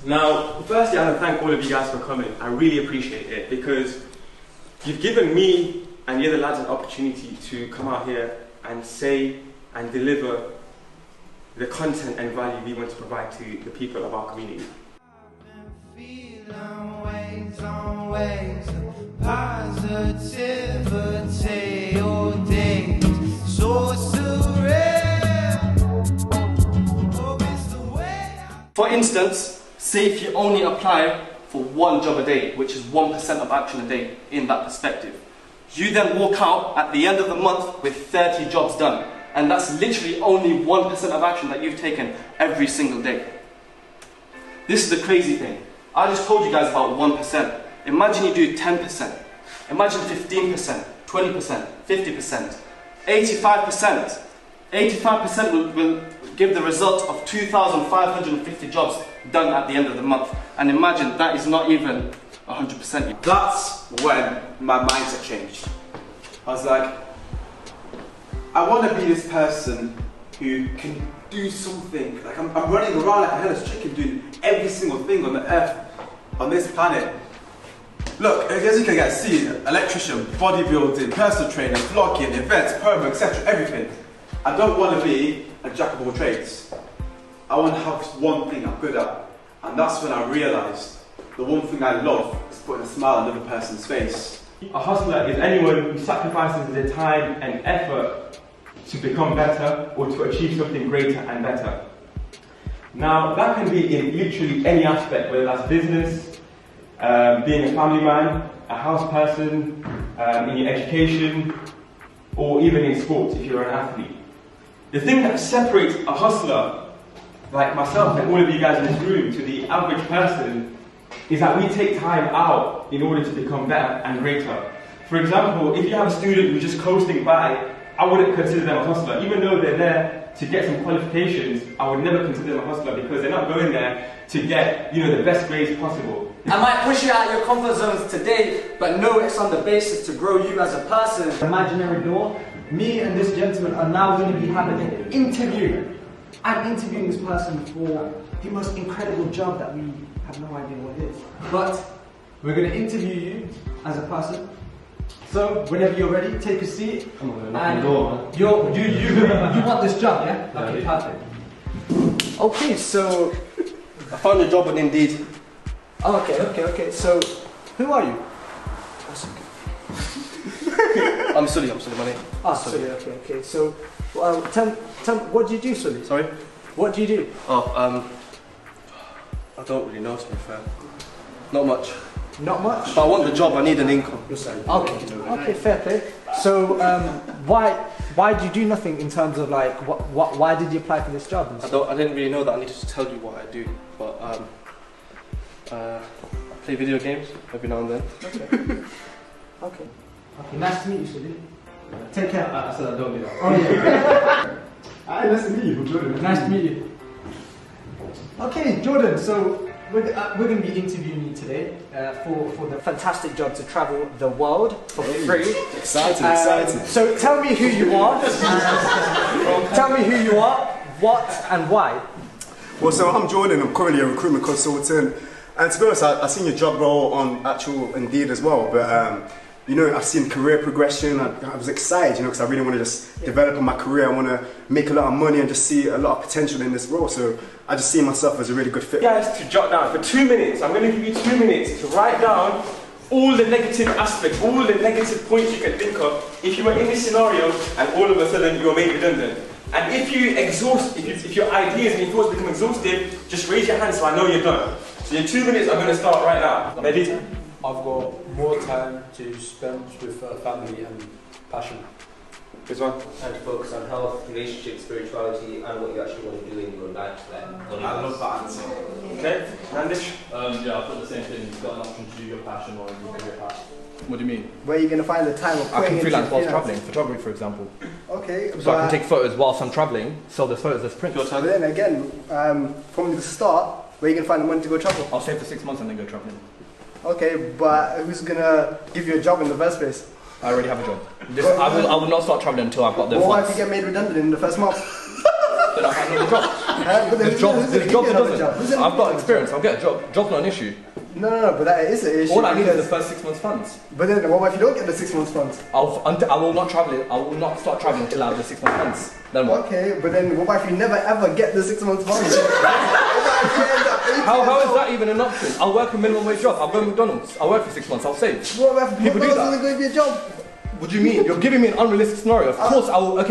Now, firstly, I want to thank all of you guys for coming. I really appreciate it because you've given me and the other lads an opportunity to come out here and say and deliver the content and value we want to provide to the people of our community. For instance, say if you only apply for one job a day, which is 1% of action a day in that perspective. You then walk out at the end of the month with 30 jobs done. And that's literally only 1% of action that you've taken every single day. This is the crazy thing. I just told you guys about 1%. Imagine you do 10%. Imagine 15%, 20%, 50%, 85%. 85% will give the result of 2,550 jobs done at the end of the month. And imagine that is not even 100%. That's when my mindset changed. I was like, I want to be this person who can do something. Like I'm running around like a headless chicken doing every single thing on the earth, on this planet. Look, as you can guys see, electrician, bodybuilding, personal trainer, vlogging, events, promo, etc., everything. I don't want to be a jack of all trades. I want to have one thing I'm good at. And that's when I realised the one thing I love is putting a smile on another person's face. A hustler is anyone who sacrifices their time and effort to become better or to achieve something greater and better. Now, that can be in literally any aspect, whether that's business, being a family man, a house person, in your education, or even in sports if you're an athlete. The thing that separates a hustler like myself and all of you guys in this room to the average person is that we take time out in order to become better and greater. For example, if you have a student who's just coasting by, I wouldn't consider them a hustler. Even though they're there to get some qualifications, I would never consider them a hustler because they're not going there to get, the best grades possible. I might push you out of your comfort zones today, but know it's on the basis to grow you as a person. Imaginary door. Me and this gentleman are now going to be having an interview. I'm interviewing this person for the most incredible job that we have no idea what it is. But we're going to interview you as a person. So whenever you're ready, take a seat. Come on, and you want this job, yeah? Okay, perfect. Okay, so I found a job on Indeed. Okay. So who are you? I'm Sully, my name. Sully, okay. So tell me, what do you do, Sully? Sorry? What do you do? I don't really know, to be fair. Not much. Not much? But I want the job, I need an income. Okay, fair play. So why do you do nothing in terms of like, why did you apply for this job? I didn't really know that I needed to tell you what I do, but I play video games every now and then. Okay, nice to meet you, Sully. Take care. I said I don't do that. Oh yeah. Nice to meet you, Jordan. Nice to meet you. Okay, Jordan, so we're going to be interviewing you today for the fantastic job to travel the world for free. Exciting. So tell me who you are. What and why. Well, so I'm Jordan, I'm currently a recruitment consultant. And to be honest, I've seen your job role on actual Indeed as well, but I've seen career progression. I was excited, because I really want to just develop in my career. I want to make a lot of money and just see a lot of potential in this role. So I just see myself as a really good fit. Guys, to jot down for 2 minutes, I'm going to give you 2 minutes to write down all the negative aspects, all the negative points you can think of if you were in this scenario and all of a sudden you were made redundant. And if your ideas and your thoughts become exhaustive, just raise your hand so I know you're done. So your 2 minutes are going to start right now. Ready? I've got more time to spend with family and passion. This one? And to focus on health, relationships, spirituality, and what you actually want to do in your life. I love that answer. Okay, Nandish? Yeah, I've got the same thing. You've got an option to do your passion or you do your passion. What do you mean? Where are you going to find the time of I can freelance whilst travelling, photography for example. Okay, so I can take photos whilst I'm travelling, sell those photos as prints. But then again, from the start, where are you going to find the money to go travel? I'll stay for 6 months and then go travelling. Okay, but who's going to give you a job in the first place? I already have a job. I will not start travelling until I've got the Well, why if you get made redundant in the first month? Then I'll find another job. There's jobs that doesn't. I've got experience. I'll get a job. Job's not an issue. No, but that is an issue. All I need is the first 6 months funds. But then, what if you don't get the 6 months funds? I will not travel. I will not start traveling until I have the 6 months funds. Then what? Okay, but then what if you never ever get the 6 months funds? How is that even an option? I'll work a minimum wage job. I'll go to McDonald's. I'll work for 6 months. I'll save. What if People do that? isn't going to be a job? What do you mean? You're giving me an unrealistic scenario. Of course, I'll work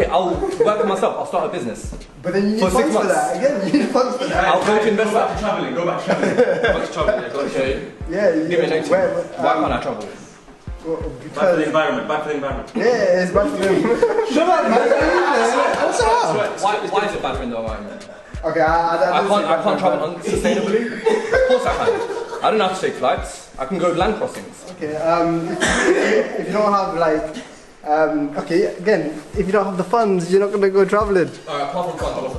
for myself. I'll start a business. But then you need for 6 funds for months. that. Again, you need funds for that. I'll go to invest Go back that. to travelling. Go back to travelling. Go back to travel. Okay. Yeah, Give me an negative. Why can't I travel? Bad for the environment. Bad for the environment. Yeah, it's bad for them. Shut up, man. What's up? Why is it bad for the environment? Okay, I can't travel unsustainably. Of course I can. I don't have to take flights. I can go land crossings. Okay, if you don't have like, okay, again, if you don't have the funds, you're not gonna go traveling. Apart from funds,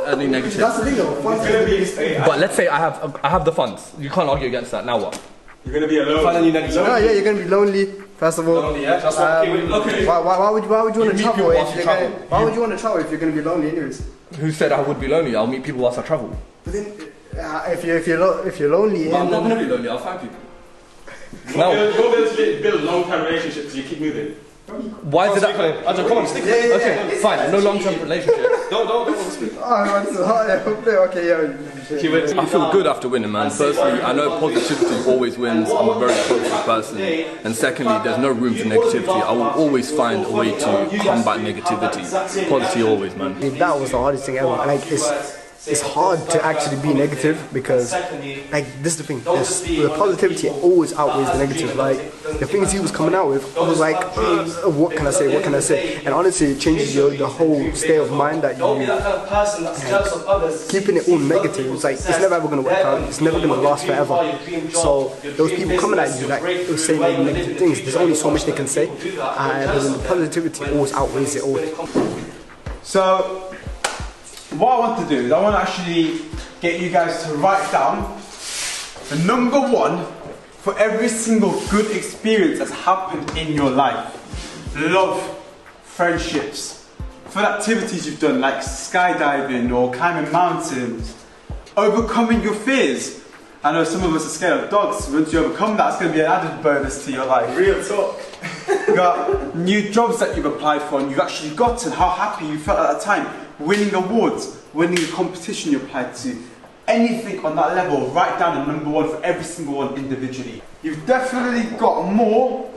any negative. That's the thing, though. Funds. But let's say I have the funds. You can't argue against that. Now what? You're gonna be alone. No, yeah, you're gonna be lonely. First of all, Lonely, yeah. That's what. Okay. why would you want to meet travel people if whilst you're you travel. gonna? Why would you want to travel if you're gonna be lonely anyways? Who said I would be lonely? I'll meet people whilst I travel. But then, if you're lonely, But I'm not gonna be lonely. I'll find people. You'll be able to build long-term relationships because you keep moving. Why is it that? Come on, stick. Okay, fine. No long-term relationship. Don't speak. Okay, yeah. I feel good after winning, man. Firstly, I know positivity always wins. I'm a very positive person. And secondly, there's no room for negativity. I will always find a way to combat negativity. Positive always, man. That was the hardest thing ever. Like, it's hard to actually be negative because, like, this is the thing. The positivity always outweighs the negative. Like, the things he was coming out with, I was like, what can I say? What can I say? And honestly, it changes the whole state of mind that you. Keeping it all negative, it's like it's never ever gonna work out. It's never gonna last forever. So those people coming at you like saying all negative things, there's only so much they can say, but then the positivity always outweighs it all. So, what I want to do is I want to actually get you guys to write down the number one for every single good experience that's happened in your life. Love, friendships, fun activities you've done like skydiving or climbing mountains, overcoming your fears. I know some of us are scared of dogs. Once you overcome that, it's going to be an added bonus to your life. Real talk. You got new jobs that you've applied for and you've actually gotten, how happy you felt at that time. Winning awards, winning a competition you applied to. Anything on that level, write down the number one for every single one individually. You've definitely got more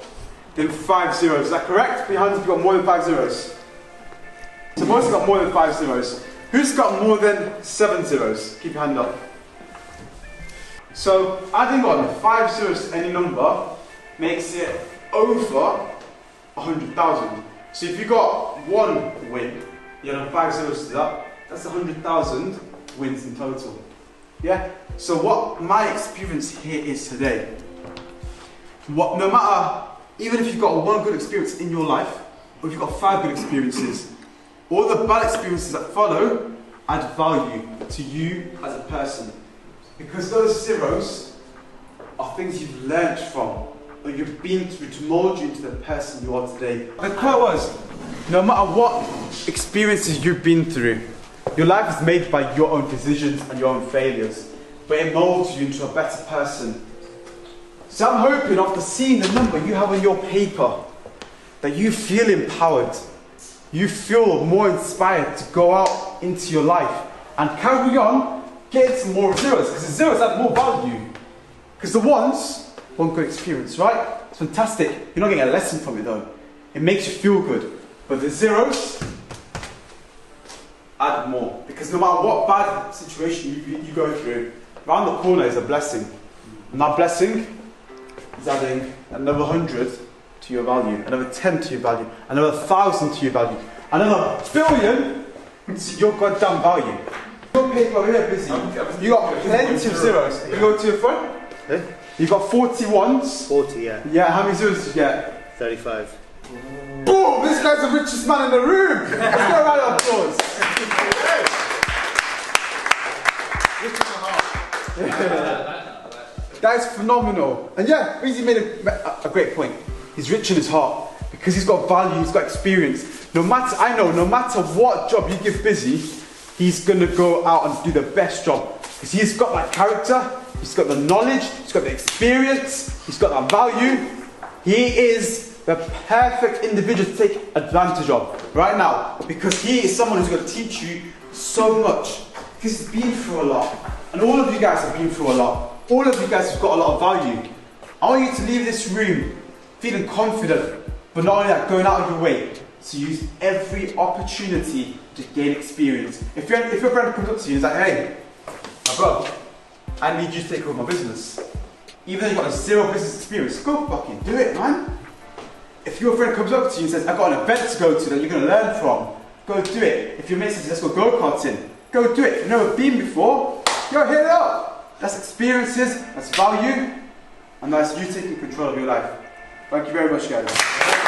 than 5 zeros. Is that correct? Put your hands if you've got more than 5 zeros. So most have got more than 5 zeros. Who's got more than 7 zeros? Keep your hand up. So adding on 5 zeros to any number makes it over 100,000. So if you got one win, you add 5 zeros to that, that's 100,000 wins in total. Yeah? So what my experience here is today, no matter, even if you've got one good experience in your life, or if you've got 5 good experiences, all the bad experiences that follow add value to you as a person. Because those zeros are things you've learned from, or you've been through to mold you into the person you are today. The quote was, no matter what experiences you've been through, your life is made by your own decisions and your own failures, but it molds you into a better person. So I'm hoping after seeing the number you have on your paper, that you feel empowered, you feel more inspired to go out into your life and carry on, get some more zeros, because the zeros have more value. Because the ones, one good experience, right? It's fantastic. You're not getting a lesson from it though. It makes you feel good. But the zeros add more. Because no matter what bad situation you go through, around the corner is a blessing. And that blessing is adding another 100 to your value, another 10 to your value, another 1,000 to your value, another billion to your goddamn value. Your paper over here busy. You got plenty of zeros. You go to your front. You got 41s. 40, yeah. Yeah, how many zeros did you get? 35. Boom! This guy's the richest man in the room! Let's get a round of applause. That is phenomenal. And yeah, Breezy made a great point. He's rich in his heart because he's got value, he's got experience. No matter what job you give Busy, he's going to go out and do the best job. Because he's got that character, he's got the knowledge, he's got the experience, he's got that value. He is the perfect individual to take advantage of right now. Because he is someone who's going to teach you so much. Because he's been through a lot. And all of you guys have been through a lot. All of you guys have got a lot of value. I want you to leave this room feeling confident, but not only that, going out of your way to use every opportunity to gain experience. If your friend comes up to you and is like, hey, my bro, I need you to take over my business. Even though you've got zero business experience, go fucking do it, man. If your friend comes up to you and says, I've got an event to go to that you're going to learn from, go do it. If your mate says, let's go go-karting, go do it. If you've never been before, go hit it up. That's experiences, that's value, and that's you taking control of your life. Thank you very much, guys.